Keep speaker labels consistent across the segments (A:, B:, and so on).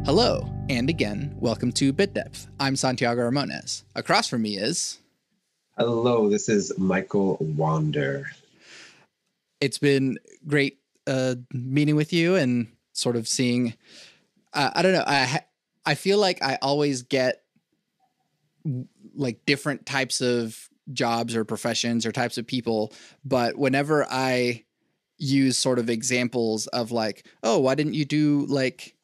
A: Hello, and again, welcome to Bit Depth. I'm Santiago Ramones. Across from me is...
B: Hello, this is Michael Wander.
A: It's been great meeting with you and sort of seeing... I don't know, I feel like I always get like different types of jobs or professions or types of people, but whenever I use sort of examples of like, oh, why didn't you do like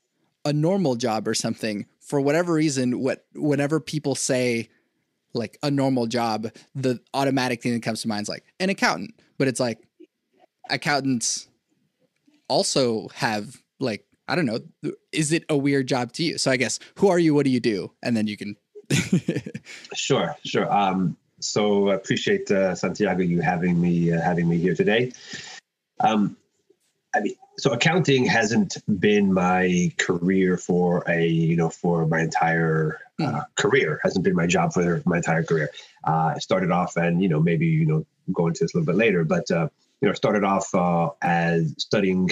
A: a normal job or something, for whatever reason, whenever people say like a normal job, the automatic thing that comes to mind is like an accountant. But it's like accountants also have like, I don't know, is it a weird job to you? So I guess, who are you? What do you do? And then you can.
B: Sure. So I appreciate Santiago, you having me here today. So accounting hasn't been my career for my entire career. Hasn't been my job for my entire career. I started off, and maybe go into this a little bit later, but started off as studying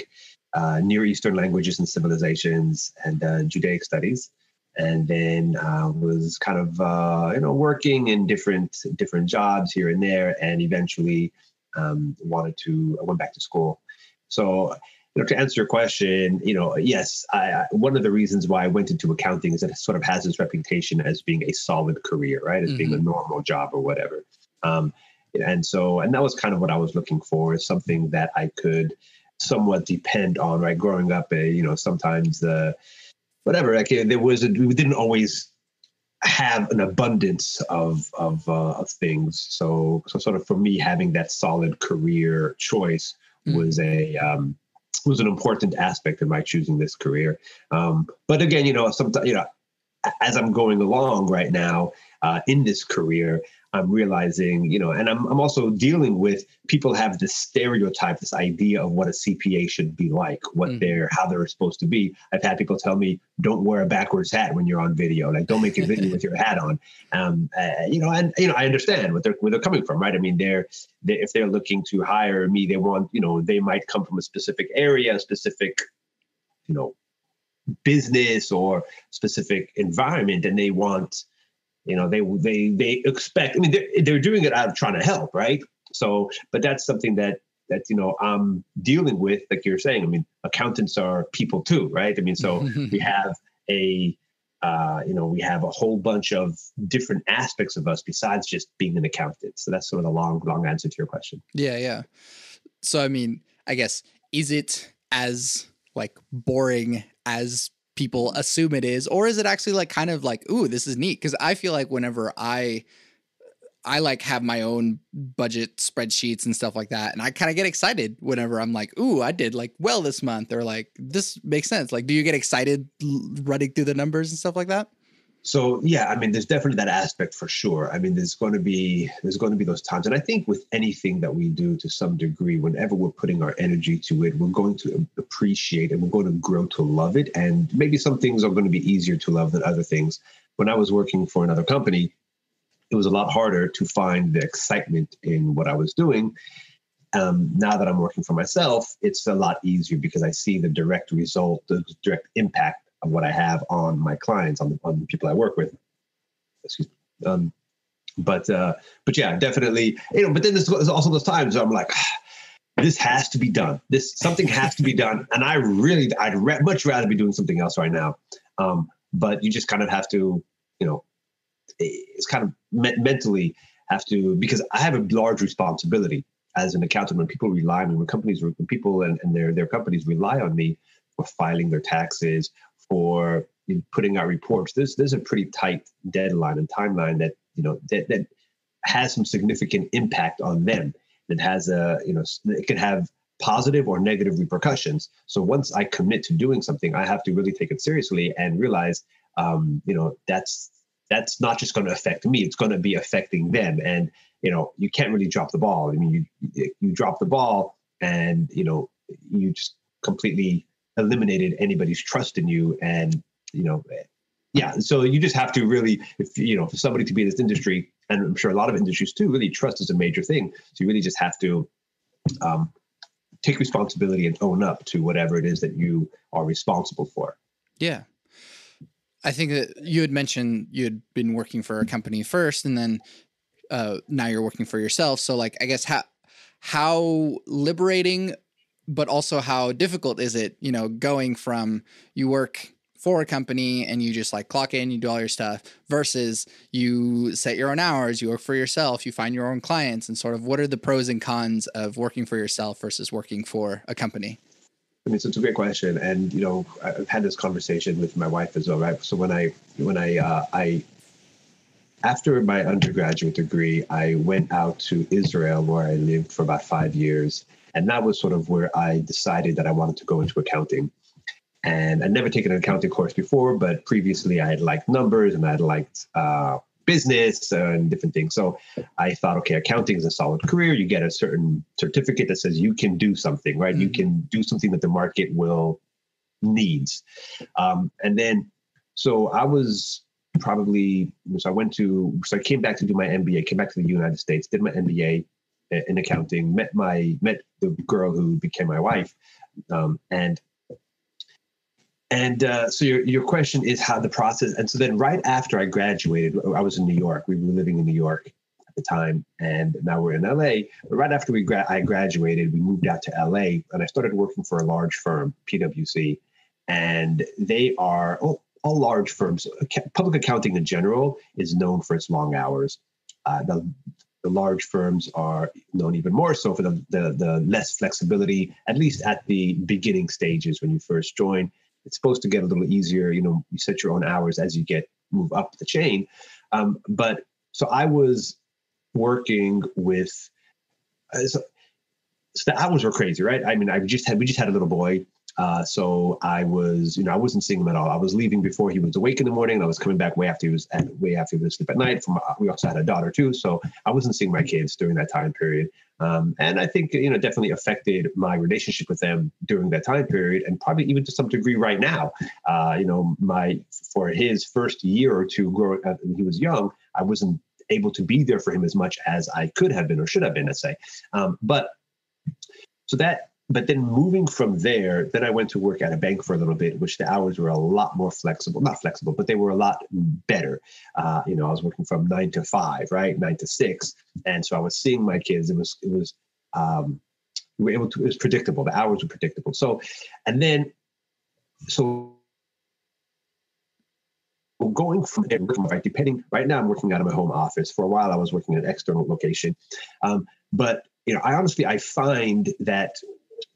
B: Near Eastern languages and civilizations and Judaic studies, and then was kind of working in different jobs here and there, and eventually I went back to school. So. To answer your question, yes, one of the reasons why I went into accounting is that it sort of has this reputation as being a solid career, right? As being a normal job or whatever. And that was kind of what I was looking for, is something that I could somewhat depend on, right? Growing up, sometimes we didn't always have an abundance of things. So sort of for me, having that solid career choice was an important aspect of my choosing this career. But again, sometimes, as I'm going along right now in this career, I'm realizing, and I'm also dealing with people have this stereotype, this idea of what a CPA should be like, how they're supposed to be. I've had people tell me, don't wear a backwards hat when you're on video, like don't make a video with your hat on. I understand where they're coming from, right? I mean, if they're looking to hire me, they want, they might come from a specific area, a specific, business or specific environment, and they want, they expect, I mean, they're doing it out of trying to help, right? So, but that's something that I'm dealing with, like you're saying. I mean, accountants are people too, right? I mean, so we have we have a whole bunch of different aspects of us besides just being an accountant. So that's sort of the long answer to your question.
A: Yeah. So, I mean, I guess, is it as like boring as people assume it is, or is it actually like kind of like, ooh, this is neat? Because I feel like whenever I like have my own budget spreadsheets and stuff like that, and I kind of get excited whenever I'm like, ooh, I did like well this month, or like this makes sense. Like, do you get excited running through the numbers and stuff like that?
B: So yeah, I mean, there's definitely that aspect for sure. I mean, there's going to be those times, and I think with anything that we do to some degree, whenever we're putting our energy to it, we're going to appreciate and we're going to grow to love it. And maybe some things are going to be easier to love than other things. When I was working for another company, it was a lot harder to find the excitement in what I was doing. Now that I'm working for myself, it's a lot easier because I see the direct result, the direct impact of what I have on my clients, on the people I work with. Excuse me. But yeah, definitely, but then there's also those times where I'm like, this has to be done. Something has to be done. And I'd much rather be doing something else right now. But you just kind of have to, it's kind of mentally have to, because I have a large responsibility as an accountant. When people rely on me, when people and their companies rely on me for filing their taxes, for putting out reports, there's a pretty tight deadline and timeline that that has some significant impact on them. That has it can have positive or negative repercussions. So once I commit to doing something, I have to really take it seriously and realize, that's not just going to affect me; it's going to be affecting them. And you can't really drop the ball. I mean, you drop the ball, and you just completely eliminated anybody's trust in you. And so you just have to really, for somebody to be in this industry, and I'm sure a lot of industries too, really trust is a major thing. So you really just have to take responsibility and own up to whatever it is that you are responsible for.
A: Yeah. I think that you had mentioned you had been working for a company first, and then now you're working for yourself. So like, I guess how liberating, but also how difficult is it, going from you work for a company and you just like clock in, you do all your stuff versus you set your own hours, you work for yourself, you find your own clients, and sort of what are the pros and cons of working for yourself versus working for a company?
B: I mean, so it's a great question, and I've had this conversation with my wife as well, right? So I after my undergraduate degree, I went out to Israel where I lived for about 5 years, and that was sort of where I decided that I wanted to go into accounting. And I'd never taken an accounting course before, but previously I had liked numbers and I had liked business and different things. So I thought, okay, accounting is a solid career. You get a certain certificate that says you can do something, right? You can do something that the market will needs. And then, so I was probably, so I came back to do my MBA, came back to the United States, did my MBA in accounting, met the girl who became my wife. So your question is how the process, and so then right after I graduated, I was in New York. We were living in New York at the time, and now we're in LA. But right after I graduated, we moved out to LA, and I started working for a large firm, PwC, and they are all large firms. Public accounting in general is known for its long hours. The large firms are known even more so for the less flexibility, at least at the beginning stages when you first join. It's supposed to get a little easier. You set your own hours as you move up the chain. But so I was working with, so the hours were crazy, right? I mean, we just had a little boy. So I I wasn't seeing him at all. I was leaving before he was awake in the morning, and I was coming back way after he was asleep at night. We also had a daughter too, so I wasn't seeing my kids during that time period. And I think definitely affected my relationship with them during that time period, and probably even to some degree right now. For his first year or two, when he was young, I wasn't able to be there for him as much as I could have been or should have been, let's say. But then moving from there, then I went to work at a bank for a little bit, which the hours were a lot more flexible, not flexible, but they were a lot better. I was working from 9 to 5, right? 9 to 6. And so I was seeing my kids. It was predictable. The hours were predictable. So going from there, right now I'm working out of my home office. For a while, I was working in an external location. But I find that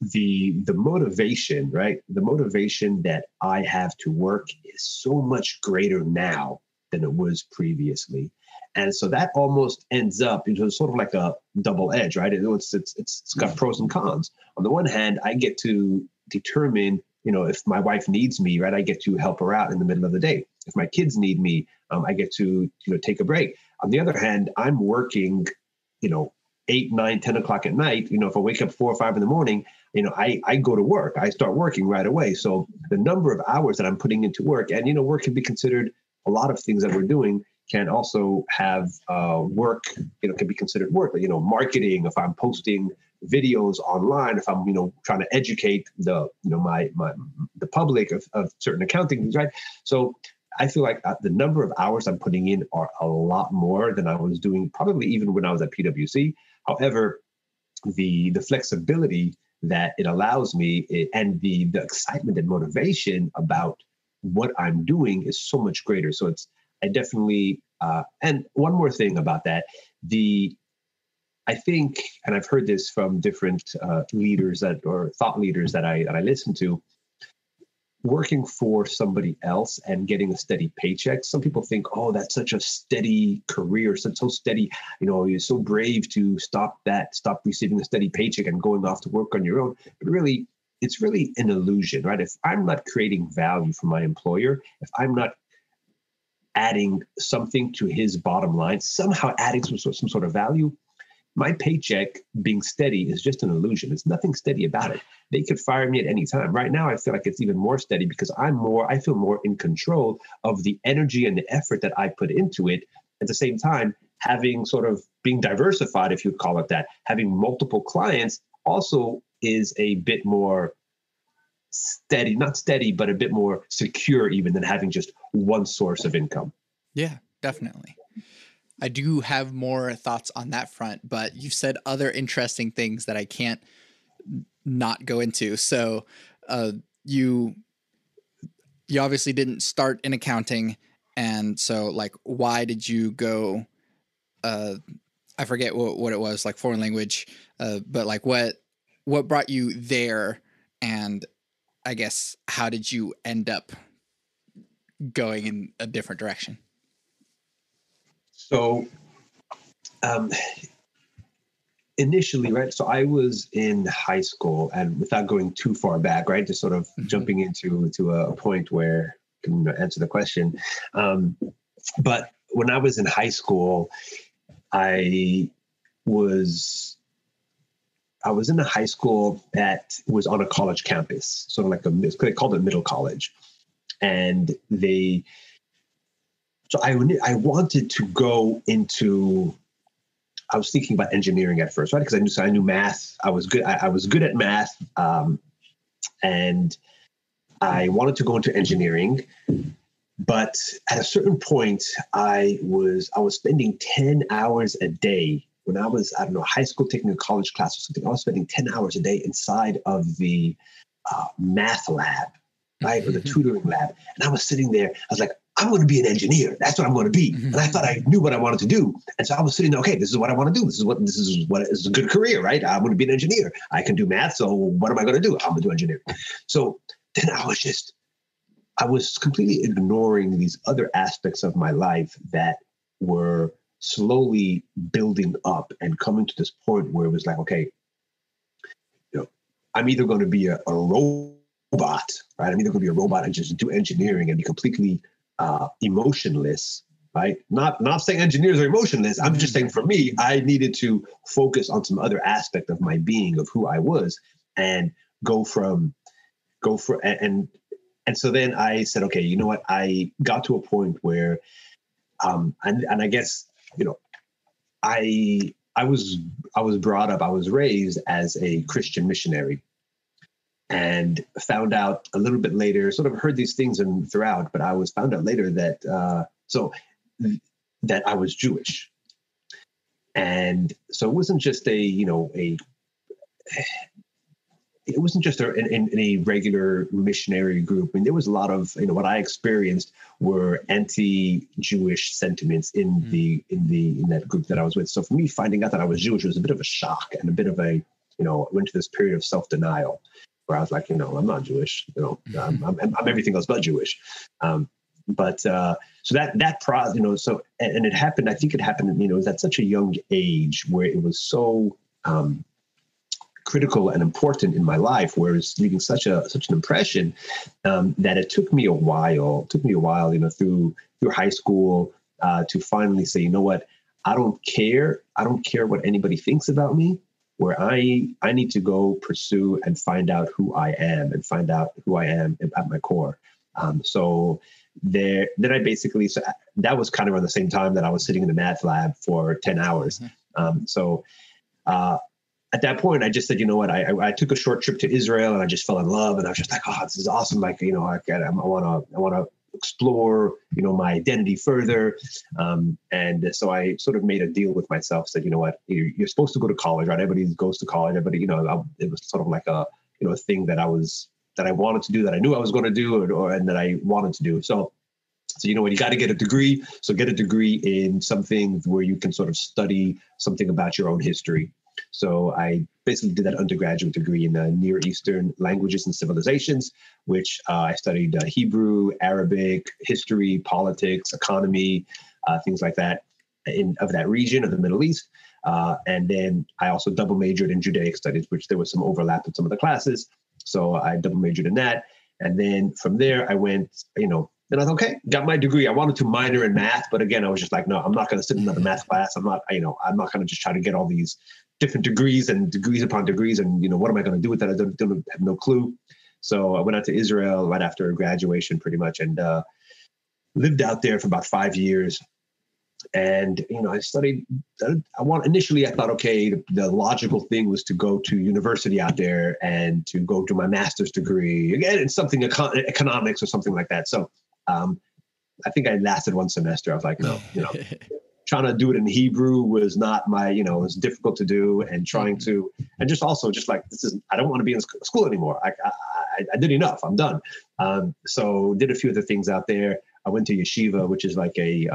B: the motivation, right? The motivation that I have to work is so much greater now than it was previously. And so that almost ends up into sort of like a double edge, right? It's got pros and cons. On the one hand, I get to determine, if my wife needs me, right, I get to help her out in the middle of the day. If my kids need me, I get to, take a break. On the other hand, I'm working, 8, 9, 10 o'clock at night. If I wake up 4 or 5 in the morning, I go to work. I start working right away. So the number of hours that I'm putting into work, and work can be considered, a lot of things that we're doing can also have work. Can be considered work. Marketing. If I'm posting videos online, if I'm trying to educate the the public of certain accounting things, right? So I feel like the number of hours I'm putting in are a lot more than I was doing probably even when I was at PwC. However, the flexibility that it allows me and the excitement and motivation about what I'm doing is so much greater. So I definitely, and one more thing about that, I think, and I've heard this from different leaders or thought leaders that I listen to, working for somebody else and getting a steady paycheck. Some people think, oh, that's such a steady career, so steady, you're so brave to stop receiving a steady paycheck and going off to work on your own. But really, it's really an illusion, right? If I'm not creating value for my employer, if I'm not adding something to his bottom line, somehow adding some sort of value, my paycheck being steady is just an illusion. There's nothing steady about it. They could fire me at any time. Right now, I feel like it's even more steady because I feel more in control of the energy and the effort that I put into it. At the same time, having sort of being diversified, if you'd call it that, having multiple clients also is a bit more steady, not steady, but a bit more secure even than having just one source of income.
A: Yeah, definitely. I do have more thoughts on that front, but you've said other interesting things that I can't not go into. So, you obviously didn't start in accounting, and so like, why did you go? I forget what it was, like foreign language, but like what brought you there, and I guess how did you end up going in a different direction?
B: So um, initially, right? So I was in high school, and without going too far back, right, just sort of jumping into a point where I can answer the question. But when I was in high school, I was in a high school that was on a college campus, sort of like they called it middle college, and I wanted to go into. I was thinking about engineering at first, right? Because I knew math. I was good. I was good at math, and I wanted to go into engineering. But at a certain point, I was spending 10 hours a day when I was, I don't know, high school, taking a college class or something. I was spending 10 hours a day inside of the math lab, right, or the tutoring lab, and I was sitting there. I was like, I'm going to be an engineer. That's what I'm going to be. And I thought I knew what I wanted to do. And so I was sitting there, okay, this is what I want to do. This is what is a good career, right? I'm going to be an engineer. I can do math. So what am I going to do? I'm going to do engineering. So then I was completely ignoring these other aspects of my life that were slowly building up and coming to this point where it was like, okay, I'm either going to be a robot, right? I'm either going to be a robot and just do engineering and be completely emotionless, right? Not saying engineers are emotionless. I'm just saying for me, I needed to focus on some other aspect of my being, of who I was, and and so then I said, okay, you know what? I got to a point where, and I guess, I was brought up, I was raised as a Christian missionary, and found out a little bit later, sort of heard these things and throughout, but I was found out later that that I was Jewish. And so it wasn't just it wasn't just in a regular missionary group. I mean, there was a lot of, what I experienced were anti-Jewish sentiments in that group that I was with. So for me, finding out that I was Jewish was a bit of a shock and a bit of a, went to this period of self-denial where I was like, I'm not Jewish, I'm everything else but Jewish. So it happened, I think it happened, it was at such a young age where it was so, critical and important in my life, where it's leaving such an impression, that it took me a while, through high school, to finally say, you know what, I don't care what anybody thinks about me, where I need to go pursue and find out who I am at my core. So that was kind of around the same time that I was sitting in the math lab for 10 hours. At that point, I just said, you know what, I took a short trip to Israel and I just fell in love, and I was just like, oh, this is awesome. Like, I want to explore, my identity further. And so I sort of made a deal with myself, said, you know what, you're supposed to go to college, right? Everybody goes to college. Everybody, it was sort of like a thing that I wanted to do, that I knew I was going to do, and that I wanted to do. So you know what, you got to get a degree. So get a degree in something where you can sort of study something about your own history. So I basically did that undergraduate degree in Near Eastern languages and civilizations, which I studied Hebrew, Arabic, history, politics, economy, things like that of that region of the Middle East. And then I also double majored in Judaic studies, which there was some overlap in some of the classes. So I double majored in that. And then from there, I went, and I thought, okay, got my degree. I wanted to minor in math, but again, I was just like, no, I'm not going to sit in another math class. I'm not going to just try to get all these different degrees and degrees upon degrees. And, what am I going to do with that? I don't have no clue. So I went out to Israel right after graduation pretty much, and lived out there for about 5 years. And, I studied, initially I thought, okay, the logical thing was to go to university out there and to go do my master's degree. Again, it's something economics or something like that. So I think I lasted one semester. I was like, no, trying to do it in Hebrew was not my, it was difficult to do, and trying to, and just also just like, I don't want to be in school anymore. I did enough. I'm done. So did a few other things out there. I went to yeshiva, which is like a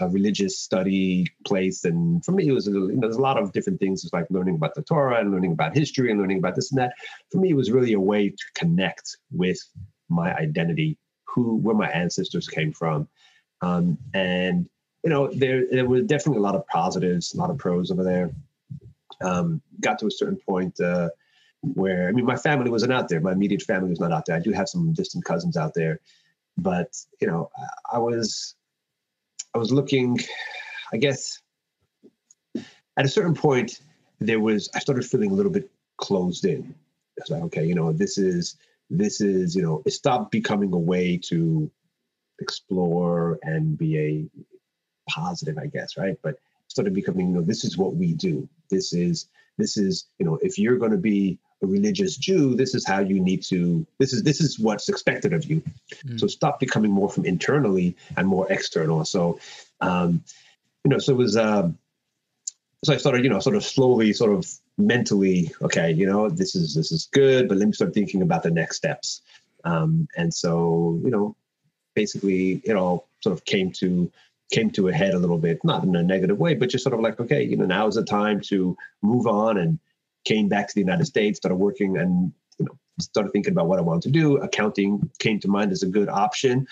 B: religious study place. And for me, it was, there's a lot of different things. It's like learning about the Torah and learning about history and learning about this and that. For me, it was really a way to connect with my identity, where my ancestors came from. And, there were definitely a lot of positives, a lot of pros over there. Got to a certain point where, my family wasn't out there. My immediate family was not out there. I do have some distant cousins out there, but, I was looking, I guess, at a certain point, I started feeling a little bit closed in. It's like, okay, this is, it stopped becoming a way to explore and be a positive, I guess, right? But it started becoming, this is what we do. This is, if you're going to be a religious Jew, this is how you need to, this is what's expected of you. So stop becoming more from internally and more external. So, so it was, so I started, sort of slowly, sort of mentally, okay, this is good, but let me start thinking about the next steps. And so, basically it all sort of came to a head a little bit, not in a negative way, but just sort of like, okay, now is the time to move on, and came back to the United States, started working, and, started thinking about what I wanted to do. Accounting came to mind as a good option.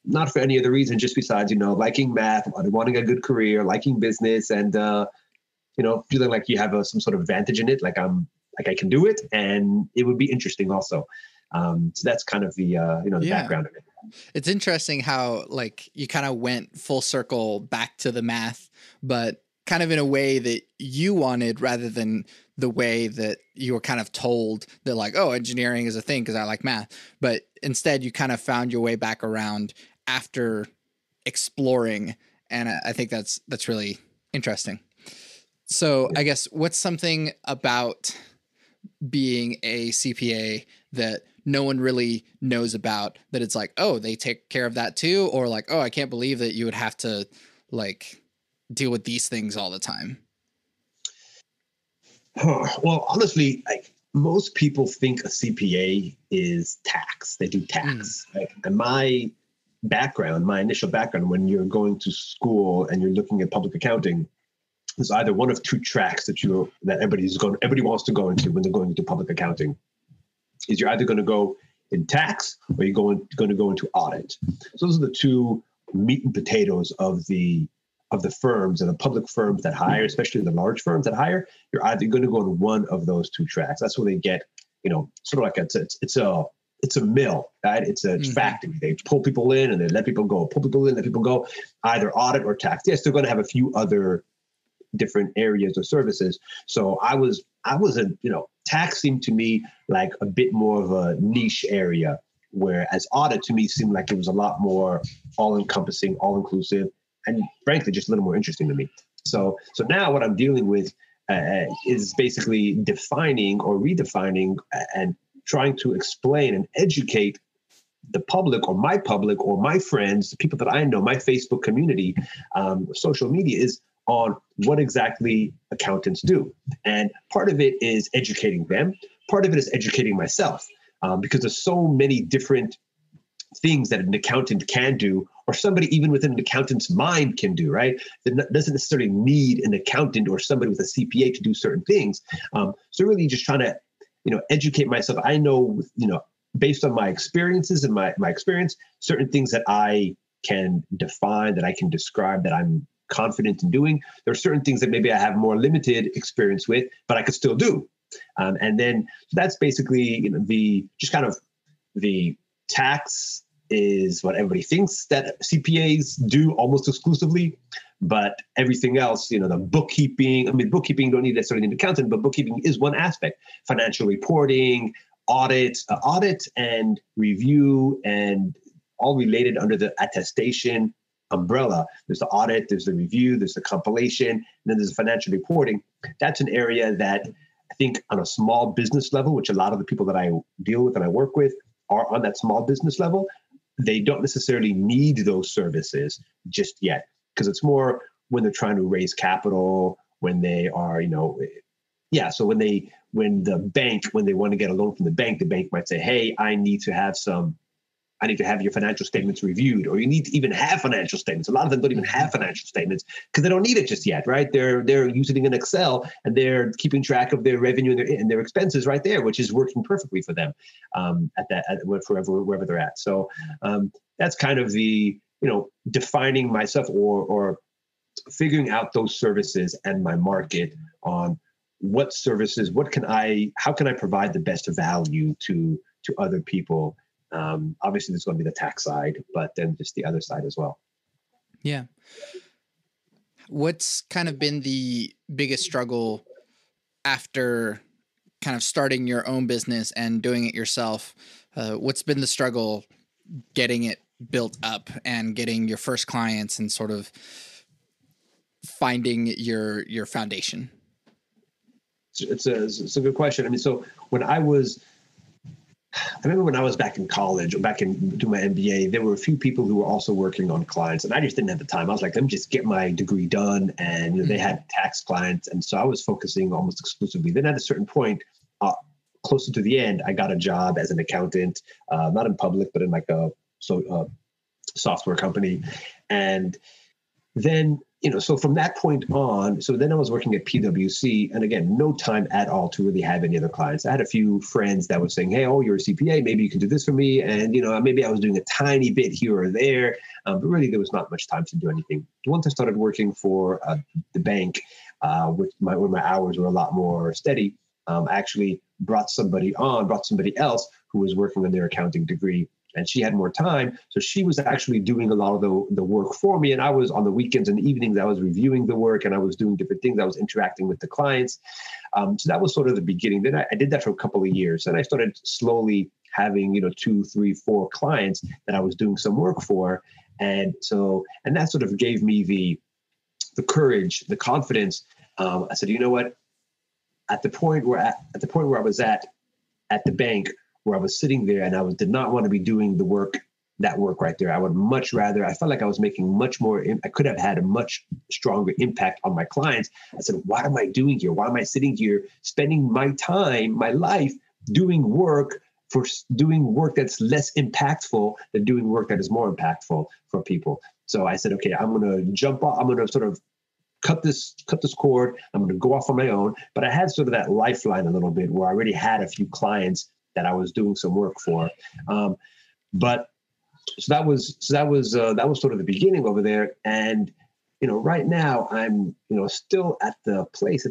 B: Not for any other reason, just besides, liking math, wanting a good career, liking business, and, feeling like you have some sort of advantage in it. Like I can do it, and it would be interesting also. So that's kind of the, the background of it.
A: It's interesting how like you kind of went full circle back to the math, but kind of in a way that you wanted rather than the way that you were kind of told that like, oh, engineering is a thing because I like math. But instead you kind of found your way back around after exploring. And I think that's really interesting. So I guess what's something about being a CPA that no one really knows about that it's like, oh, they take care of that too? Or like, oh, I can't believe that you would have to like deal with these things all the time?
B: Well, honestly, like most people think a CPA is tax. They do tax. And my initial background, when you're going to school and you're looking at public accounting, is either one of two tracks that everybody wants to go into when they're going into public accounting. Is you're either going to go in tax or you're going to go into audit. So those are the two meat and potatoes of the firms, and the public firms that hire, especially the large firms that hire. You're either going to go in one of those two tracks. That's where they get, sort of like it's a mill, right? It's a factory. They pull people in and they let people go. Pull people in, let people go. Either audit or tax. Yes, they're going to have a few other different areas or services. So I wasn't, tax seemed to me like a bit more of a niche area, whereas audit to me seemed like it was a lot more all-encompassing, all-inclusive, and frankly, just a little more interesting to me. So now what I'm dealing with is basically defining or redefining and trying to explain and educate the public or my friends, the people that I know, my Facebook community, social media is on what exactly accountants do. And part of it is educating them. Part of it is educating myself, because there's so many different things that an accountant can do, or somebody even within an accountant's mind can do, right? That doesn't necessarily need an accountant or somebody with a CPA to do certain things. So really just trying to, educate myself. I know, based on my experiences and my experience, certain things that I can define, that I can describe, that I'm confident in doing. There are certain things that maybe I have more limited experience with, but I could still do. And then that's basically, the tax is what everybody thinks that CPAs do almost exclusively, but everything else, the bookkeeping, bookkeeping don't need necessarily an accountant, but bookkeeping is one aspect. Financial reporting, audit and review, and all related under the attestation umbrella. There's the audit, there's the review, there's the compilation, and then there's the financial reporting. That's an area that I think on a small business level, which a lot of the people that I deal with and I work with are on that small business level, they don't necessarily need those services just yet, because it's more when they're trying to raise capital, when they are, so when they want to get a loan from the bank might say, hey, I need to have your financial statements reviewed, or you need to even have financial statements. A lot of them don't even have financial statements because they don't need it just yet, right? They're using an Excel and they're keeping track of their revenue and their expenses right there, which is working perfectly for them wherever they're at. So that's kind of the, defining myself or figuring out those services and my market on what services, how can I provide the best value to other people. Obviously, there's going to be the tax side, but then just the other side as well.
A: Yeah. What's kind of been the biggest struggle after kind of starting your own business and doing it yourself? What's been the struggle getting it built up and getting your first clients and sort of finding your foundation?
B: It's a good question. I mean, so I remember when I was back in college, or back in doing my MBA, there were a few people who were also working on clients, and I just didn't have the time. I was like, let me just get my degree done, and they had tax clients, and so I was focusing almost exclusively. Then at a certain point, closer to the end, I got a job as an accountant, not in public, but in like a software company, and then. So from that point on, so then I was working at PwC, and again, no time at all to really have any other clients. I had a few friends that were saying, hey, you're a CPA, maybe you can do this for me. And, maybe I was doing a tiny bit here or there, but really there was not much time to do anything. Once I started working for the bank, where my hours were a lot more steady, I actually brought somebody else who was working on their accounting degree. And she had more time. So she was actually doing a lot of the work for me. And I was on the weekends and evenings, I was reviewing the work and I was doing different things. I was interacting with the clients. So that was sort of the beginning. Then I did that for a couple of years. And I started slowly having, 2, 3, 4 clients that I was doing some work for. And that sort of gave me the courage, the confidence. I said, you know what? At the point where I was at the bank, where I was sitting there and I did not want to be doing that work right there. I would much rather, I felt like I was making much more, I could have had a much stronger impact on my clients. I said, what am I doing here? Why am I sitting here spending my time, my life doing work that's less impactful than doing work that is more impactful for people? So I said, okay, I'm going to jump off. I'm going to sort of cut this cord. I'm going to go off on my own. But I had sort of that lifeline a little bit where I already had a few clients that I was doing some work for. But that was sort of the beginning over there. And, right now I'm, still at the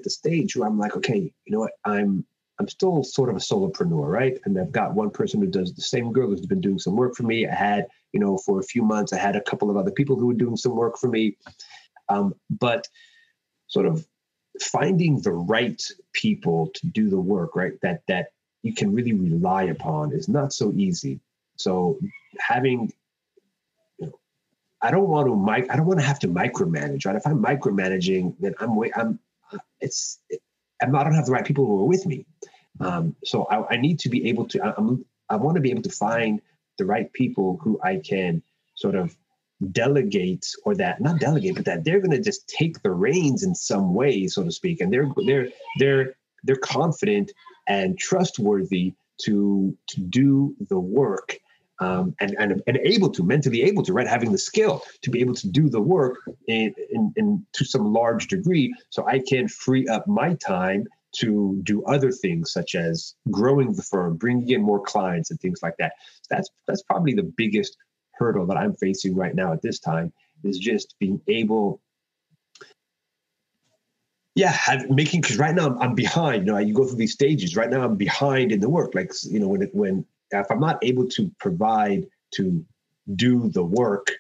B: stage where I'm like, okay, you know what, I'm still sort of a solopreneur, right? And I've got one person who does the same girl who's been doing some work for me. I had, for a few months, I had a couple of other people who were doing some work for me. But sort of finding the right people to do the work, right? That you can really rely upon is not so easy. So having, I don't want to have to micromanage, right? If I'm micromanaging, then I don't have the right people who are with me. So I need to be able to, I want to be able to find the right people who I can sort of delegate, or that not delegate, but that they're going to just take the reins in some way, so to speak. And they're confident and trustworthy to do the work, and mentally able to, right, having the skill to be able to do the work in to some large degree, so I can free up my time to do other things such as growing the firm, bringing in more clients and things like that. That's probably the biggest hurdle that I'm facing right now at this time, is just being able. Yeah, because right now I'm behind. You go through these stages. Right now I'm behind in the work. Like, when if I'm not able to provide to do the work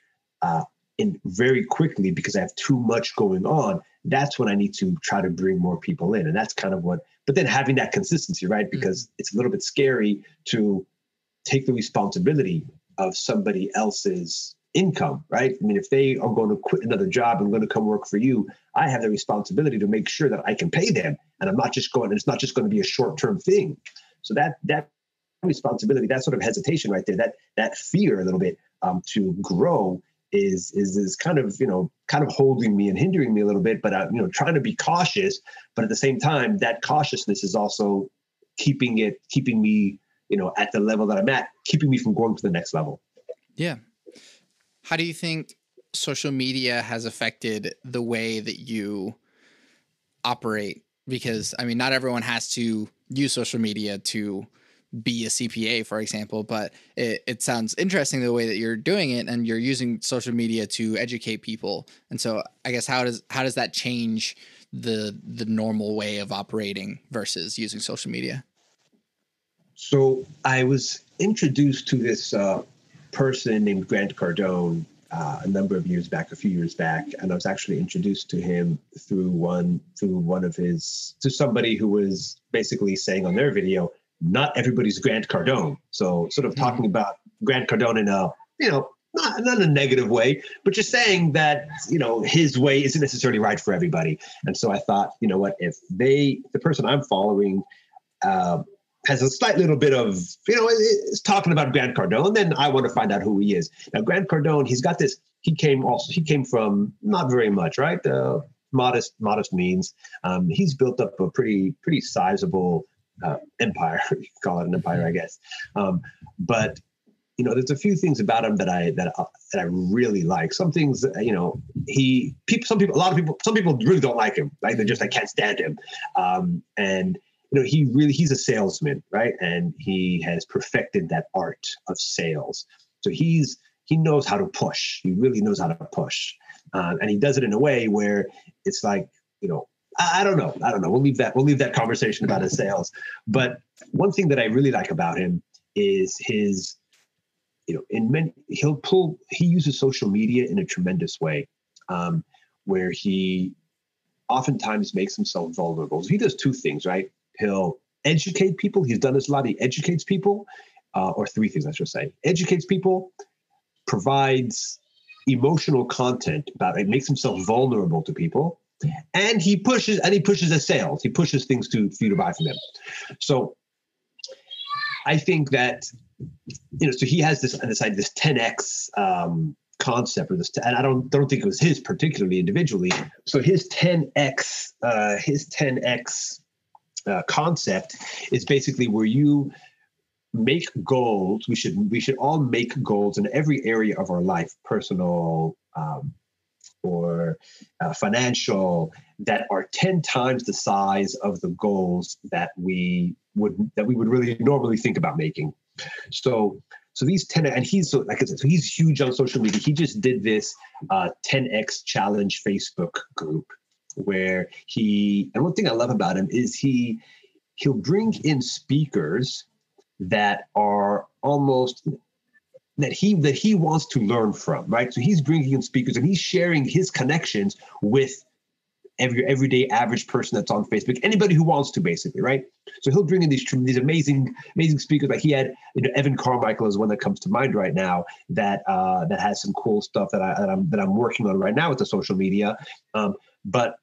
B: in very quickly because I have too much going on, that's when I need to try to bring more people in. And that's kind of what. But then having that consistency, right? Because it's a little bit scary to take the responsibility of somebody else's income, right? I mean, if they are going to quit another job and going to come work for you, I have the responsibility to make sure that I can pay them. And it's not just going to be a short-term thing. So that responsibility, that sort of hesitation right there, that fear a little bit to grow is kind of, kind of holding me and hindering me a little bit, but trying to be cautious, but at the same time, that cautiousness is also keeping me, at the level that I'm at, keeping me from going to the next level.
A: Yeah. How do you think social media has affected the way that you operate? Because, I mean, not everyone has to use social media to be a CPA, for example, but it sounds interesting the way that you're doing it, and you're using social media to educate people. And so I guess how does that change the normal way of operating versus using social media?
B: So I was introduced to this person named Grant Cardone a few years back, and I was actually introduced to him through somebody who was basically saying on their video, not everybody's Grant Cardone. So sort of talking about Grant Cardone in a, not in a negative way, but just saying that, his way isn't necessarily right for everybody. And so I thought, what, if the person I'm following has a slight little bit of, is talking about Grant Cardone, then I want to find out who he is. Now, Grant Cardone, he came from not very much, right? Modest means. He's built up a pretty sizable empire. You can call it an empire, I guess. But there's a few things about him that I really like. Some things, some people really don't like him. Like I can't stand him. And he's a salesman, right? And he has perfected that art of sales. So he knows how to push. He really knows how to push. And he does it in a way where it's like, I don't know. We'll leave that conversation about his sales. But one thing that I really like about him is his, he uses social media in a tremendous way, where he oftentimes makes himself vulnerable. So he does two things, right? He'll educate people. He's done this a lot. He educates people, or three things, I should say. Educates people, provides emotional content about it, makes himself vulnerable to people, and he pushes the sales. He pushes things for you to buy from him. So I think that, so he has this 10x concept, or this, and I don't think it was his particularly individually. So his 10x concept is basically where you make goals. We should all make goals in every area of our life, personal or financial, that are 10 times the size of the goals that we would really normally think about making. So these 10, and he's, like I said, so he's huge on social media. He just did this 10x challenge Facebook group where and one thing I love about him is he'll bring in speakers that are almost that he wants to learn from, right? So he's bringing in speakers and he's sharing his connections with everyday average person that's on Facebook, anybody who wants to, basically, right? So he'll bring in these amazing speakers. Like he had, Evan Carmichael is one that comes to mind right now that has some cool stuff that I'm working on right now with the social media. But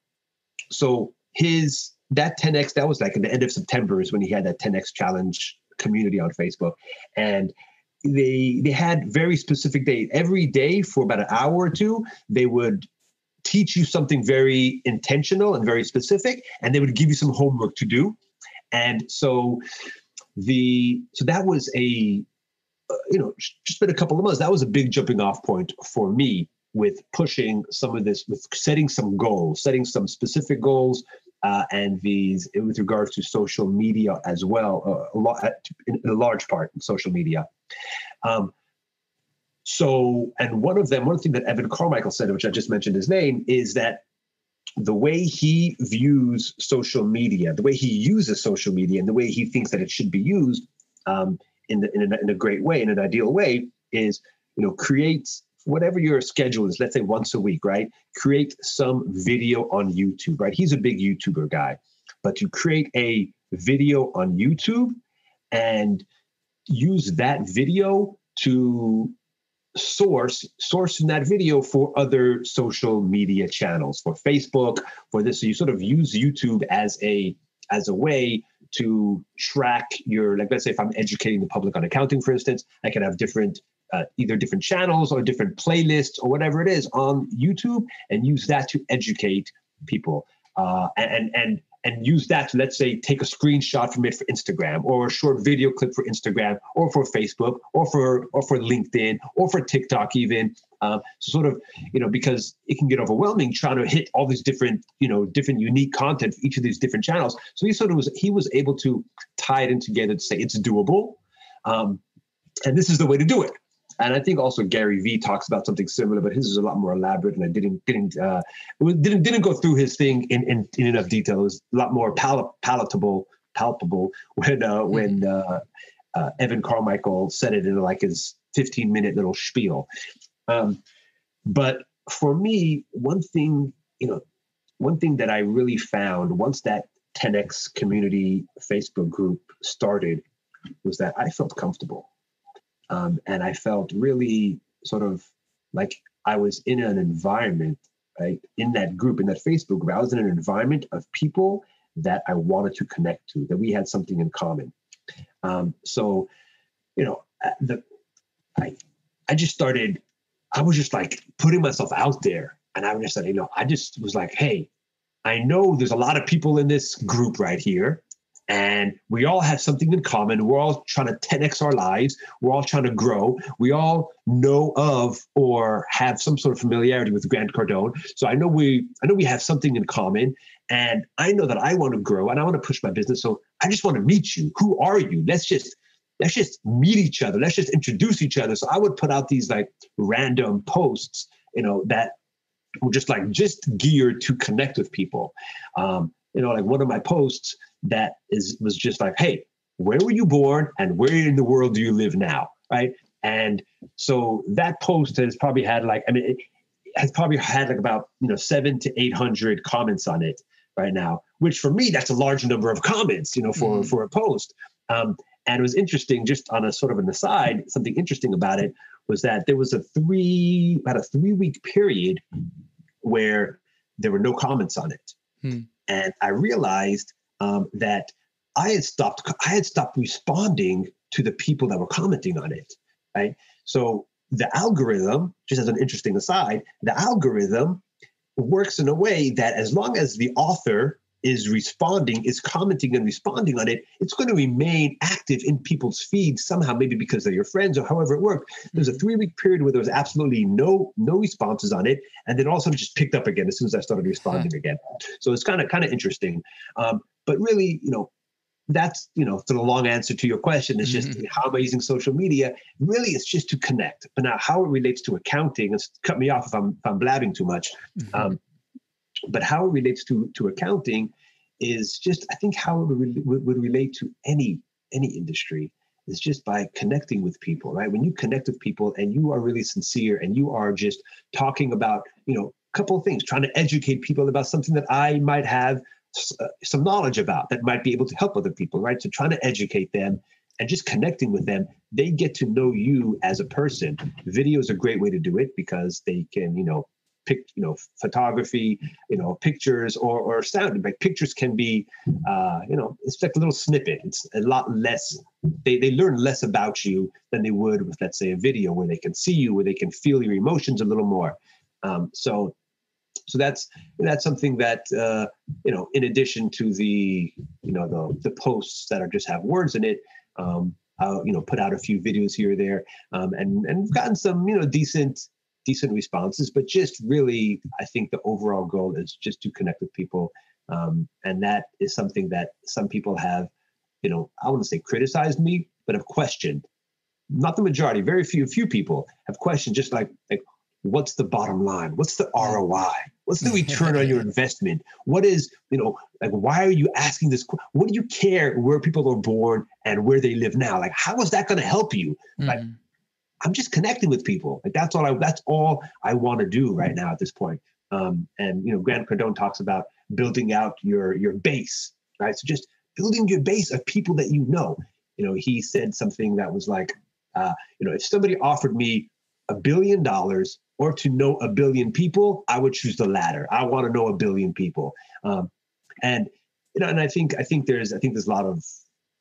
B: so that 10x, that was like at the end of September is when he had that 10x challenge community on Facebook, and they had very specific days. Every day for about an hour or two, they would teach you something very intentional and very specific, and they would give you some homework to do. And so that was just been a couple of months. That was a big jumping off point for me with pushing some of this, with setting some goals, setting some specific goals, and with regards to social media as well, in a large part in social media. And one thing that Evan Carmichael said, which I just mentioned his name, is that the way he views social media, the way he uses social media, and the way he thinks that it should be used in a great way, in an ideal way, is, create whatever your schedule is. Let's say once a week, right? Create some video on YouTube, right? He's a big YouTuber guy, but to create a video on YouTube and use that video to sourcing that video for other social media channels, for Facebook, for this. So you sort of use YouTube as a way to track your, like, let's say if I'm educating the public on accounting, for instance, I can have different either different channels or different playlists or whatever it is on YouTube, and use that to educate people, and use that to, let's say, take a screenshot from it for Instagram, or a short video clip for Instagram, or for Facebook, or for LinkedIn, or for TikTok even. So sort of, because it can get overwhelming trying to hit all these different unique content for each of these different channels. So he was able to tie it in together to say it's doable, and this is the way to do it. And I think also Gary Vee talks about something similar, but his is a lot more elaborate, and I didn't go through his thing in enough detail. It was a lot more palpable when Evan Carmichael said it in like his 15-minute little spiel. But for me, one thing that I really found once that 10X community Facebook group started was that I felt comfortable. And I felt really sort of like I was in an environment, right? In that group, in that Facebook group, I was in an environment of people that I wanted to connect to, that we had something in common. So, I just started, I was just like putting myself out there. And I was just like, I just was like, hey, I know there's a lot of people in this group right here, and we all have something in common. We're all trying to 10X our lives. We're all trying to grow. We all know of or have some sort of familiarity with Grant Cardone. So I know we have something in common, and I know that I want to grow and I want to push my business. So I just want to meet you. Who are you? Let's just meet each other. Let's just introduce each other. So I would put out these like random posts, that were just geared to connect with people. Like one of my posts that was just like, hey, where were you born and where in the world do you live now? Right. And so that post has probably had it has probably had about 700 to 800 comments on it right now, which for me, that's a large number of comments, for a post. And it was interesting, just on a sort of an aside, something interesting about it was that there was about a 3-week period where there were no comments on it. And I realized that I had stopped responding to the people that were commenting on it, right? So the algorithm, just as an interesting aside, the algorithm works in a way that as long as the author is commenting and responding on it, it's going to remain active in people's feeds somehow, maybe because they're your friends or however it worked. There's a 3-week period where there was absolutely no responses on it, and then all of a sudden it just picked up again as soon as I started responding again. So it's kind of interesting. But really, that's, to the long answer to your question, it's just how am I using social media? Really, it's just to connect. But now how it relates to accounting, and cut me off if I'm blabbing too much. But how it relates to accounting is just, I think, how it would relate to any industry is just by connecting with people, right? When you connect with people and you are really sincere and you are just talking about, a couple of things, trying to educate people about something that I might have some knowledge about that might be able to help other people, right? So trying to educate them and just connecting with them, they get to know you as a person. Video is a great way to do it because they can, photography, pictures or sound. Like pictures can be, it's like a little snippet. It's a lot less. They learn less about you than they would with, let's say, a video where they can see you, where they can feel your emotions a little more. So that's something that in addition to the the posts that are just have words in it. I'll put out a few videos here or there, and we've gotten some decent responses, but just really, I think the overall goal is just to connect with people. And that is something that some people have, I want to say criticized me, but have questioned. Not the majority, very few people have questioned, just like what's the bottom line? What's the ROI? What's the return on your investment? What is, why are you asking this? What do you care where people are born and where they live now? Like, how is that going to help you? Like, I'm just connecting with people. Like that's all I want to do right now at this point. And Grant Cardone talks about building out your base, right? So just building your base of people that he said something that was like, if somebody offered me $1 billion or to know 1 billion people, I would choose the latter. I want to know 1 billion people. And and I think there's a lot of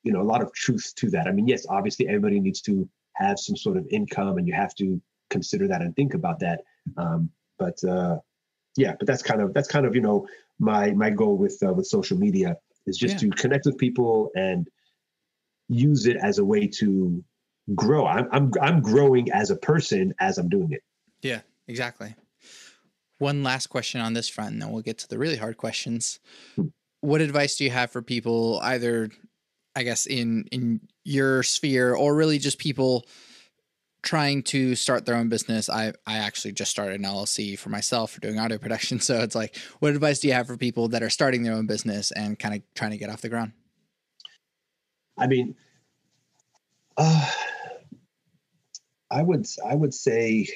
B: a lot of truth to that. I mean, yes, obviously everybody needs to have some sort of income, and you have to consider that and think about that. But that's kind of my goal with social media is just to connect with people and use it as a way to grow. I'm growing as a person as I'm doing it.
A: Yeah, exactly. One last question on this front, and then we'll get to the really hard questions. What advice do you have for people, either, I guess, in your sphere, or really just people trying to start their own business? I actually just started an LLC for myself for doing audio production. So it's like, what advice do you have for people that are starting their own business and kind of trying to get off the ground?
B: I mean, I would say,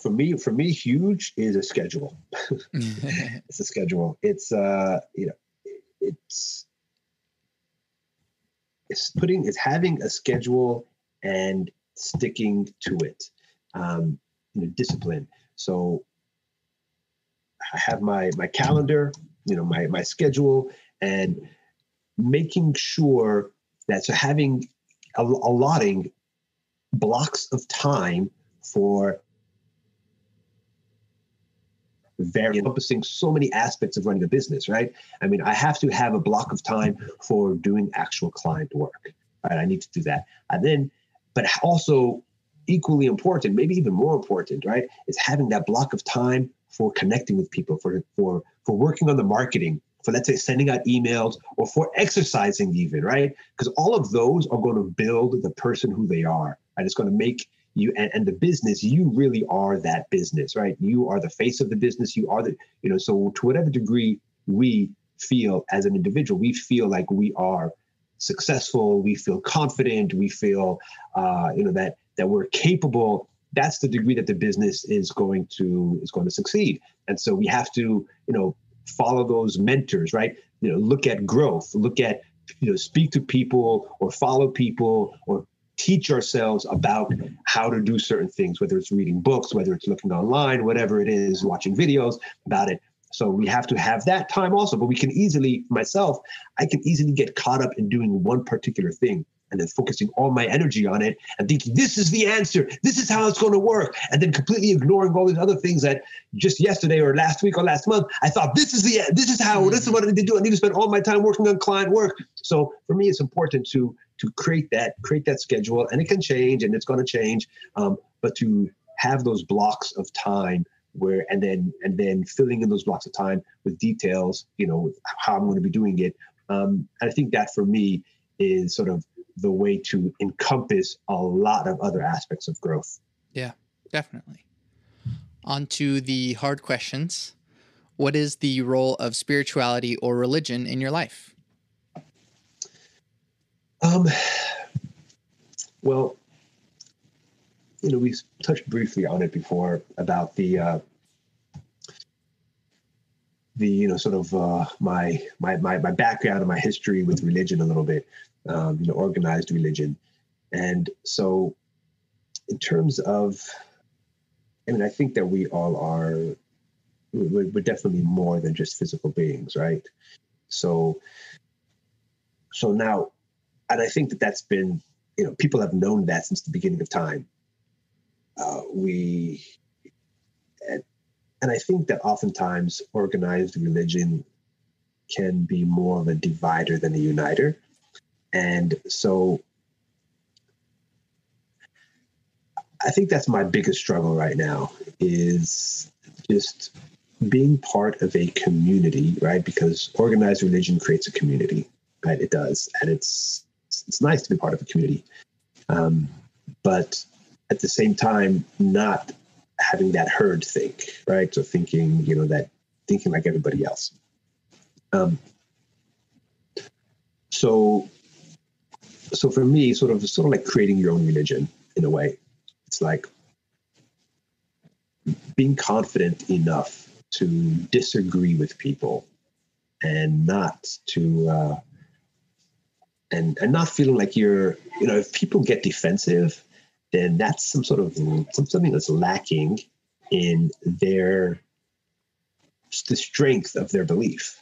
B: for me, huge is a schedule. It's a schedule. It's it's having a schedule and sticking to it. Discipline. So I have my calendar, my schedule, and making sure that having allotting blocks of time for encompassing so many aspects of running a business, right? I mean, I have to have a block of time for doing actual client work, right? I need to do that. And then, but also equally important, maybe even more important, right, is having that block of time for connecting with people, for working on the marketing, for, let's say, sending out emails, or for exercising even, right? Because all of those are going to build the person who they are, and it's going to make you and the business, you really are that business, right? You are the face of the business. You are so to whatever degree we feel as an individual, we feel like we are successful, we feel confident, we feel, that we're capable. That's the degree that the business is going to succeed. And so we have to, follow those mentors, right? Look at growth, look at, speak to people or follow people or teach ourselves about how to do certain things, whether it's reading books, whether it's looking online, whatever it is, watching videos about it. So we have to have that time also, but we can easily, I can easily get caught up in doing one particular thing and then focusing all my energy on it and thinking, this is the answer, this is how it's going to work. And then completely ignoring all these other things that just yesterday or last week or last month, I thought, this is what I need to do. I need to spend all my time working on client work. So for me, it's important to create that schedule, and it can change and it's going to change. But to have those blocks of time and then filling in those blocks of time with details, how I'm going to be doing it. And I think that for me is sort of the way to encompass a lot of other aspects of growth.
A: Yeah, definitely. On to the hard questions. What is the role of spirituality or religion in your life?
B: Well, we touched briefly on it before about the sort of my background and my history with religion a little bit, organized religion. And so in terms of, I think that we all are, we're definitely more than just physical beings, right? So now, and I think that's been, people have known that since the beginning of time. And I think that oftentimes organized religion can be more of a divider than a uniter. And so I think that's my biggest struggle right now, is just being part of a community, right? Because organized religion creates a community, right? It does. And it's nice to be part of a community. But at the same time, not having that herd think, right? So thinking like everybody else. So for me, sort of like creating your own religion in a way. It's like being confident enough to disagree with people and not to and not feeling like you're, if people get defensive then that's something that's lacking in the strength of their belief.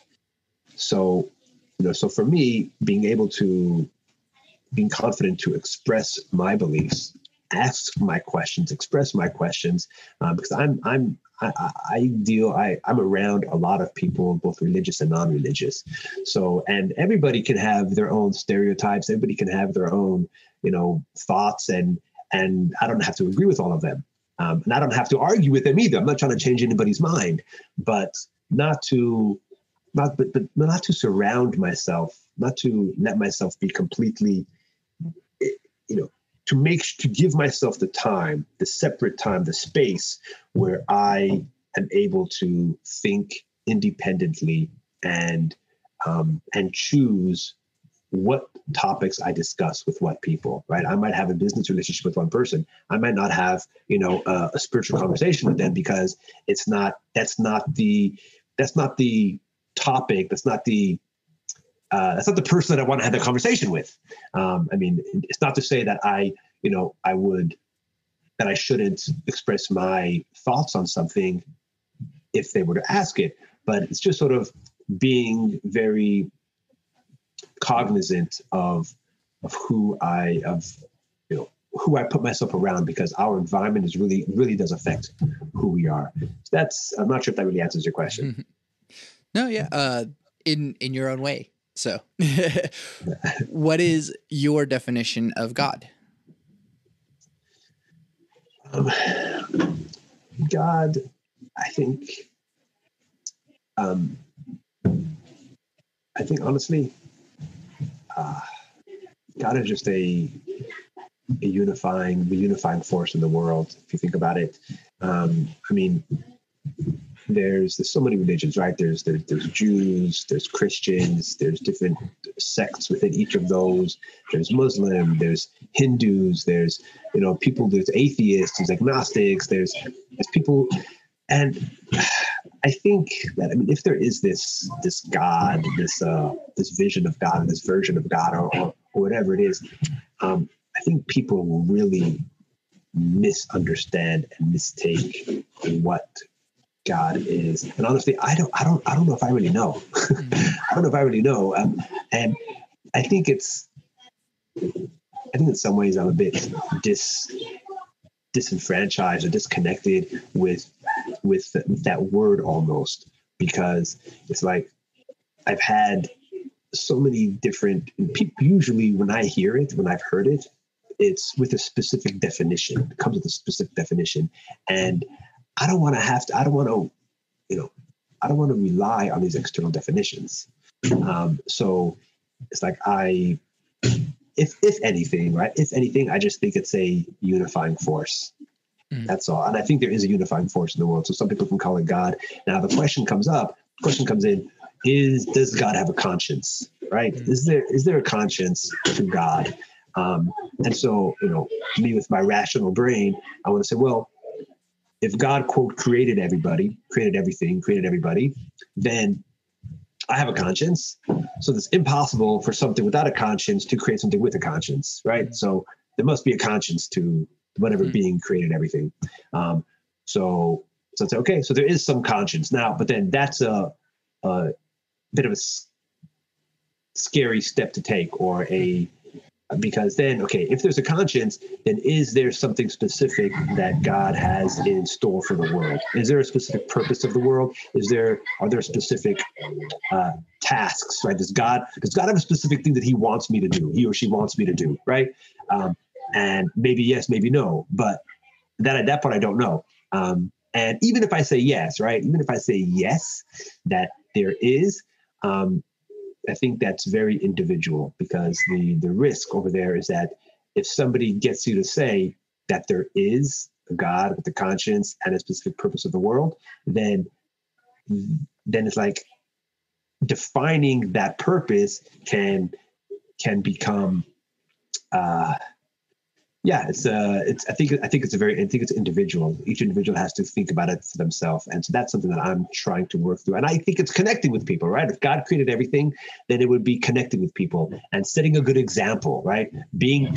B: So, so for me, being confident to express my beliefs, ask my questions, express my questions, because I'm around a lot of people, both religious and non-religious. So, and everybody can have their own stereotypes. Everybody can have their own, thoughts, and I don't have to agree with all of them. And I don't have to argue with them either. I'm not trying to change anybody's mind, but not to surround myself, not to let myself be completely, to give myself the time, the separate time, the space where I am able to think independently and choose what topics I discuss with what people, right? I might have a business relationship with one person. I might not have, a spiritual conversation with them because that's not the topic. That's not the person that I want to have the conversation with. It's not to say that I shouldn't express my thoughts on something if they were to ask it, but it's just sort of being very cognizant of who I put myself around, because our environment really does affect who we are. I'm not sure if that really answers your question.
A: No, yeah. In your own way. So what is your definition of God?
B: God, I think honestly, God is just a unifying force in the world. If you think about it, there's so many religions, right? There's Jews, there's Christians, there's different sects within each of those. There's Muslim, there's Hindus, there's people, there's atheists, there's agnostics, there's people, and I think that if there is this God, this vision of God, this version of God, or whatever it is, I think people will really misunderstand and mistake what God is. And honestly, I don't know if I really know. I don't know if I really know. And I think in some ways I'm a bit disenfranchised or disconnected with that word almost, because it's like I've had so many different people. Usually when I hear it, when I've heard it, it's with a specific definition. It comes with a specific definition. And I don't want to rely on these external definitions. So it's like if anything, right? If anything, I just think it's a unifying force. That's all. And I think there is a unifying force in the world. So some people can call it God. Now the question comes in, does God have a conscience, right? Is there a conscience to God? And so, me with my rational brain, I want to say, well, if God, quote, created everybody, created everything, created everybody, then I have a conscience. So it's impossible for something without a conscience to create something with a conscience, right? So there must be a conscience to whatever being created everything. So it's okay. So there is some conscience now, but then that's a bit of a scary step to take, because then, okay, if there's a conscience, then is there something specific that God has in store for the world? Is there a specific purpose of the world? Are there specific tasks, right? Does God have a specific thing that he wants me to do, he or she wants me to do, right? And maybe yes, maybe no, but at that point, I don't know. And even if I say yes, right? Even if I say yes, that there is, I think that's very individual, because the risk over there is that if somebody gets you to say that there is a God with a conscience and a specific purpose of the world, then it's like defining that purpose can become Yeah, I think it's individual. Each individual has to think about it for themselves, and so that's something that I'm trying to work through. And I think it's connecting with people, right? If God created everything, then it would be connecting with people and setting a good example, right? Being,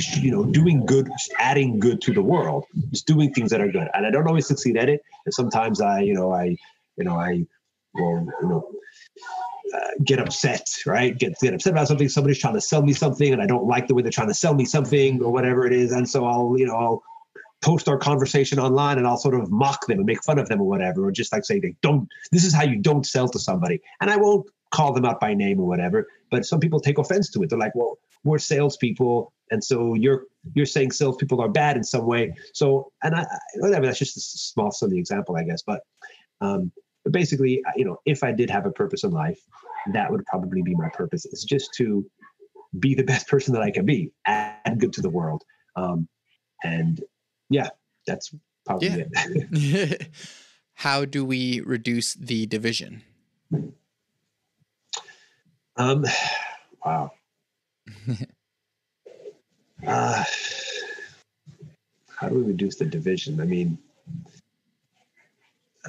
B: doing good, adding good to the world, just doing things that are good. And I don't always succeed at it, and sometimes I will, get upset, right? Get upset about something. Somebody's trying to sell me something, and I don't like the way they're trying to sell me something or whatever it is. And so I'll post our conversation online, and I'll sort of mock them and make fun of them or whatever, or just like say, this is how you don't sell to somebody. And I won't call them out by name or whatever, but some people take offense to it. They're like, well, we're salespeople, and so you're saying salespeople are bad in some way. So, and whatever, that's just a small, silly example, I guess. But basically, if I did have a purpose in life, that would probably be my purpose. It's just to be the best person that I can be, add good to the world. And yeah, that's probably
A: it. How do we reduce the division?
B: Wow. How do we reduce the division? I mean,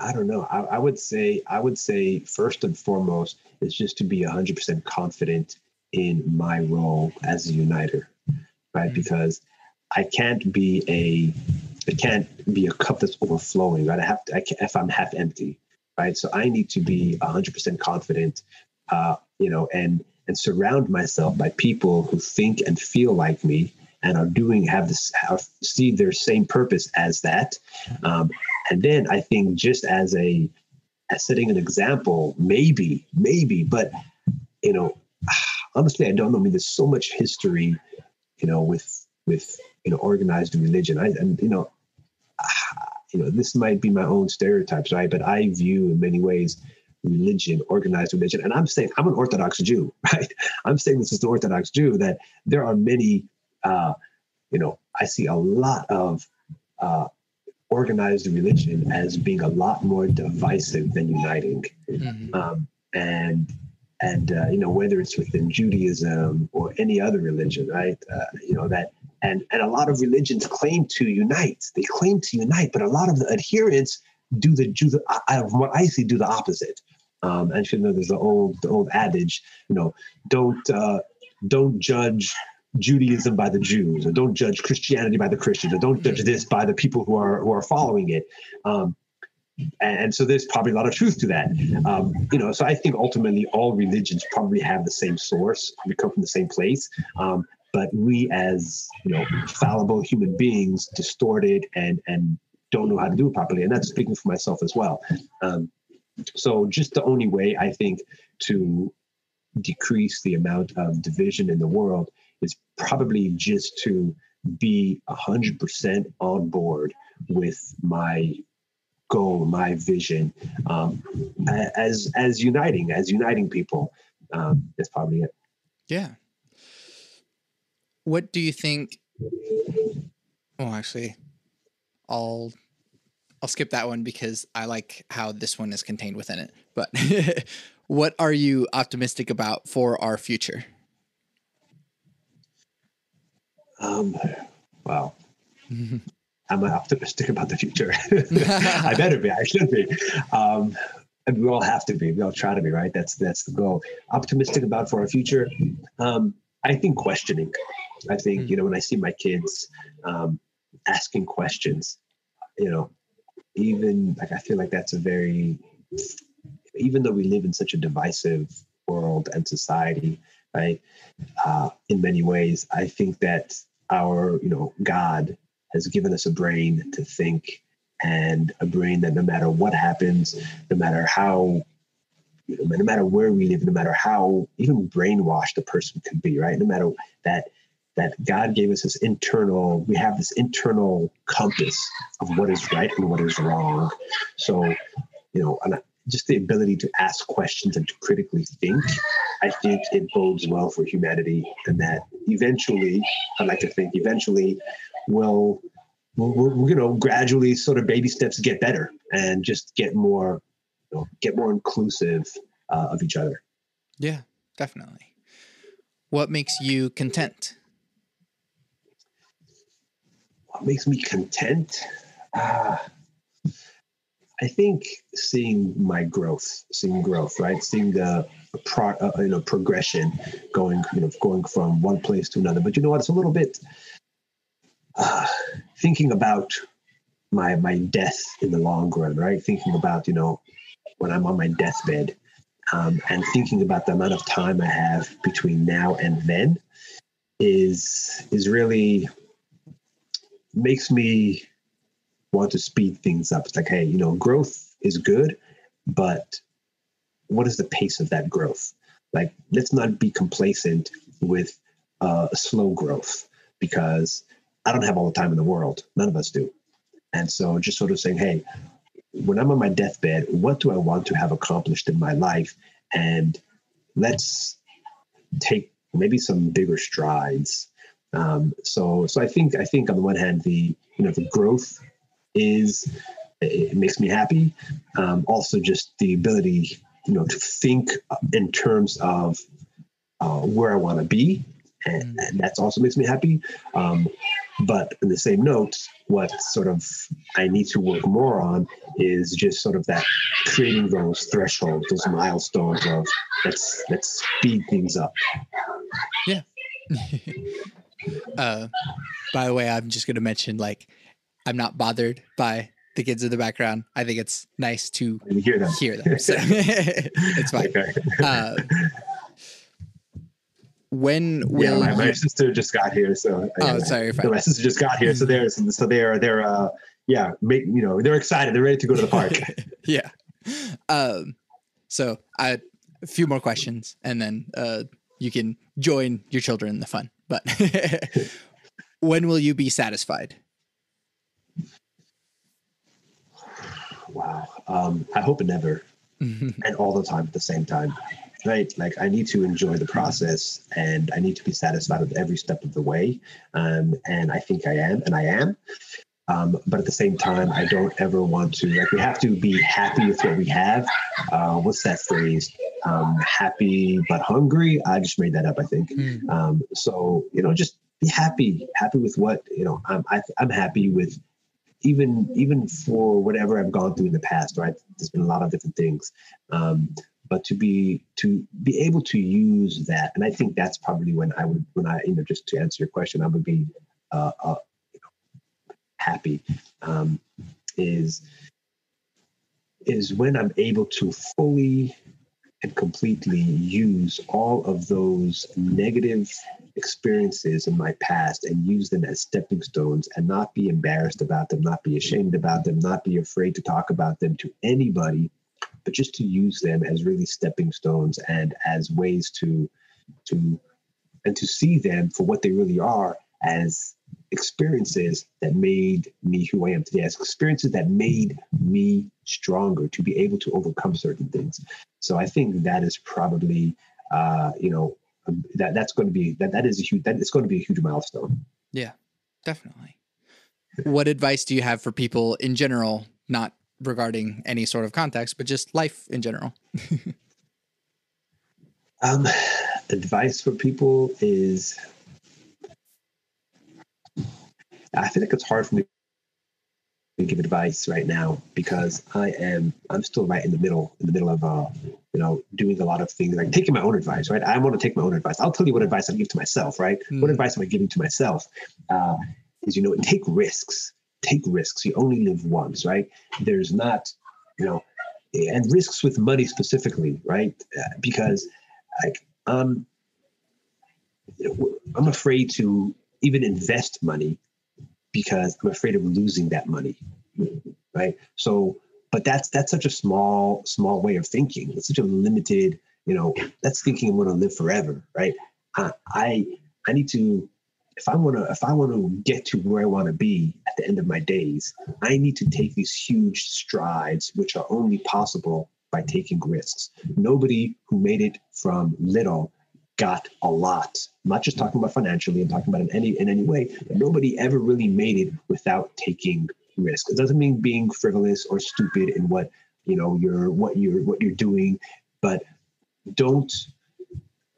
B: I don't know. I would say first and foremost is just to be 100% confident in my role as a uniter, right? Mm-hmm. Because I can't be a cup that's overflowing, right? If I'm half empty, right? So I need to be 100% confident, and surround myself by people who think and feel like me and see their same purpose as that. And then I think just as setting an example, maybe, but, honestly, I don't know. I mean, there's so much history, with organized religion. This might be my own stereotypes, right? But I view in many ways religion, organized religion. And I'm saying I'm an Orthodox Jew, right? I'm saying this as an Orthodox Jew that there are many, I see a lot of organized religion as being a lot more divisive than uniting. Mm-hmm. Whether it's within Judaism or any other religion, right? And a lot of religions claim to unite. They claim to unite, but a lot of the adherents do from what I see, do the opposite. And there's the old adage, don't judge Judaism by the Jews, or don't judge Christianity by the Christians, or don't judge this by the people who are following it. And so there's probably a lot of truth to that. So I think ultimately all religions probably have the same source, probably come from the same place. But we as, fallible human beings distort it and don't know how to do it properly. And that's speaking for myself as well. So just the only way I think to decrease the amount of division in the world is probably just to be 100% on board with my goal, my vision, as uniting people. That's probably it.
A: Yeah. What do you think? Oh, actually, I'll skip that one because I like how this one is contained within it. But what are you optimistic about for our future?
B: Wow. Am I optimistic about the future? I better be. I should be. And we all have to be. We all try to be, right? That's the goal. Optimistic about for our future. I think questioning. I think, when I see my kids asking questions, even like I feel like that's even though we live in such a divisive world and society, right? In many ways, I think that our, God has given us a brain to think, and a brain that no matter what happens, no matter how, no matter where we live, no matter how even brainwashed a person could be, right? No matter that God gave us we have this internal compass of what is right and what is wrong. So, and just the ability to ask questions and to critically think, I think it bodes well for humanity, and that eventually, I'd like to think we'll gradually sort of baby steps get better and just get more inclusive of each other.
A: Yeah, definitely. What makes you content?
B: what makes me content? Uh, I think seeing growth, right? Seeing the progression going from one place to another. But you know what? It's a little bit thinking about my death in the long run, right? Thinking about, when I'm on my deathbed, and thinking about the amount of time I have between now and then is really makes me want to speed things up. It's like, hey, growth is good, but what is the pace of that growth? Like, let's not be complacent with slow growth, because I don't have all the time in the world. None of us do. And so just sort of saying, hey, when I'm on my deathbed, what do I want to have accomplished in my life? And let's take maybe some bigger strides. So I think on the one hand, the growth it makes me happy. Also just the ability, to think in terms of where I want to be. And that also makes me happy. But in the same note, what sort of I need to work more on is just sort of that creating those thresholds, those milestones of let's speed things up.
A: Yeah. By the way, I'm just going to mention, like, I'm not bothered by the kids in the background. I think it's nice to hear them. So it's fine. Okay. When will
B: my sister just got here, so
A: sorry.
B: My sister just got here, so they're excited. They're ready to go to the park.
A: Yeah. So a few more questions, and then you can join your children in the fun. But when will you be satisfied?
B: Wow. I hope never, and all the time at the same time. Right? Like, I need to enjoy the process, and I need to be satisfied with every step of the way. And I think I am. But at the same time, I don't ever want to, like, we have to be happy with what we have. What's that phrase? Happy but hungry. I just made that up, I think. So, just be happy with what, I'm happy with, even for whatever I've gone through in the past, right? There's been a lot of different things. But to be able to use that, and I think that's probably when I just to answer your question, I would be happy, is when I'm able to fully and completely use all of those negative experiences in my past and use them as stepping stones, and not be embarrassed about them, not be ashamed about them, not be afraid to talk about them to anybody, but just to use them as really stepping stones and as ways to see them for what they really are, as experiences that made me who I am today, as experiences that made me stronger to be able to overcome certain things. So I think that is probably, that's going to be, it's going to be a huge milestone.
A: Yeah, definitely. What advice do you have for people in general, not regarding any sort of context, but just life in general?
B: Advice for people is, I feel like it's hard for me to give advice right now, because I'm still right in the middle of doing a lot of things, like taking my own advice, right? I want to take my own advice. I'll tell you what advice I give to myself, right? What advice am I giving to myself? Is, take risks. Take risks. You only live once, right? There's not, and risks with money specifically, right? Because I'm afraid to even invest money, because I'm afraid of losing that money, right? So, but that's such a small way of thinking. It's such a limited, that's thinking I'm going to live forever, right? I need to, if I want to get to where I want to be at the end of my days, I need to take these huge strides, which are only possible by taking risks. Nobody who made it from little got a lot. I'm not just talking about financially, I'm talking about in any way, but nobody ever really made it without taking risk. It doesn't mean being frivolous or stupid in what you're doing, but don't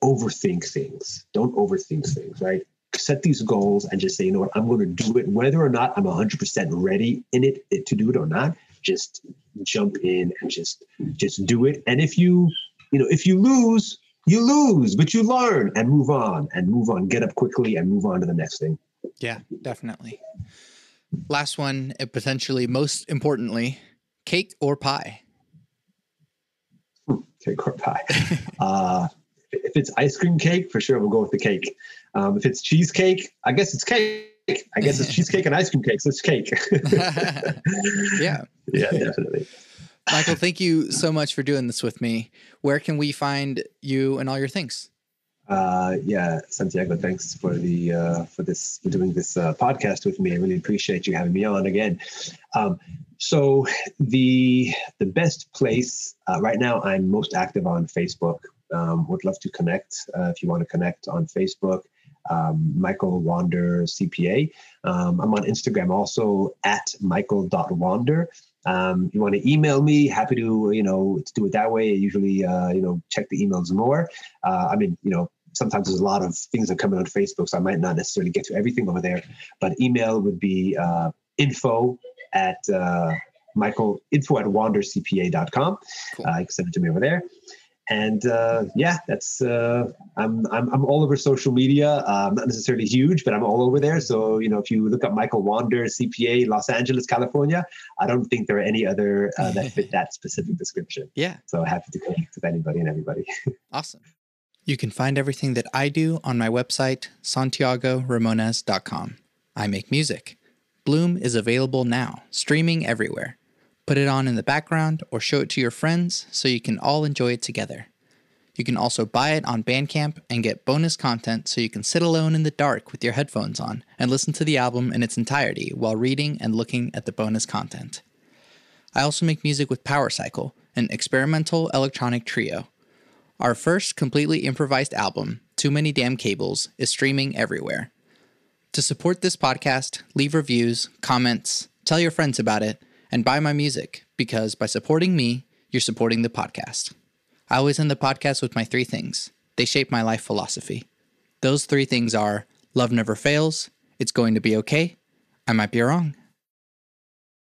B: overthink things. Don't overthink things, right? set these goals and just say, you know what, I'm going to do it, whether or not I'm 100% ready in it to do it or not. Just jump in and just do it. And if you lose, you lose, but you learn and move on, get up quickly and move on to the next thing.
A: Yeah, definitely. Last one, and potentially most importantly, cake or pie?
B: Cake or pie. If it's ice cream cake, for sure, we'll go with the cake. If it's cheesecake, I guess it's cake. I guess it's cheesecake and ice cream cake, so it's cake.
A: Yeah.
B: Yeah, definitely.
A: Michael, thank you so much for doing this with me. Where can we find you and all your things?
B: Yeah, Santiago, thanks for doing this podcast with me. I really appreciate you having me on again. So the best place right now, I'm most active on Facebook. Would love to connect if you want to connect on Facebook. Michael Wander CPA. I'm on Instagram also at michael.wander. You want to email me, happy to do it that way. I usually check the emails more. Sometimes there's a lot of things that come in on Facebook, so I might not necessarily get to everything over there, but email would be info at wandercpa.com.
A: Cool.
B: You can send it to me over there. And that's I'm all over social media. Not necessarily huge, but I'm all over there. So if you look up Michael Wander CPA, Los Angeles, California, I don't think there are any other that fit that specific description.
A: Yeah.
B: So happy to connect with anybody and everybody.
A: Awesome. You can find everything that I do on my website, SantiagoRamones.com. I make music. Bloom is available now, streaming everywhere. Put it on in the background or show it to your friends so you can all enjoy it together. You can also buy it on Bandcamp and get bonus content so you can sit alone in the dark with your headphones on and listen to the album in its entirety while reading and looking at the bonus content. I also make music with Power Cycle, an experimental electronic trio. Our first completely improvised album, Too Many Damn Cables, is streaming everywhere. To support this podcast, leave reviews, comments, tell your friends about it, and buy my music, because by supporting me, you're supporting the podcast. I always end the podcast with my 3 things. They shape my life philosophy. Those 3 things are: love never fails, it's going to be okay, I might be wrong.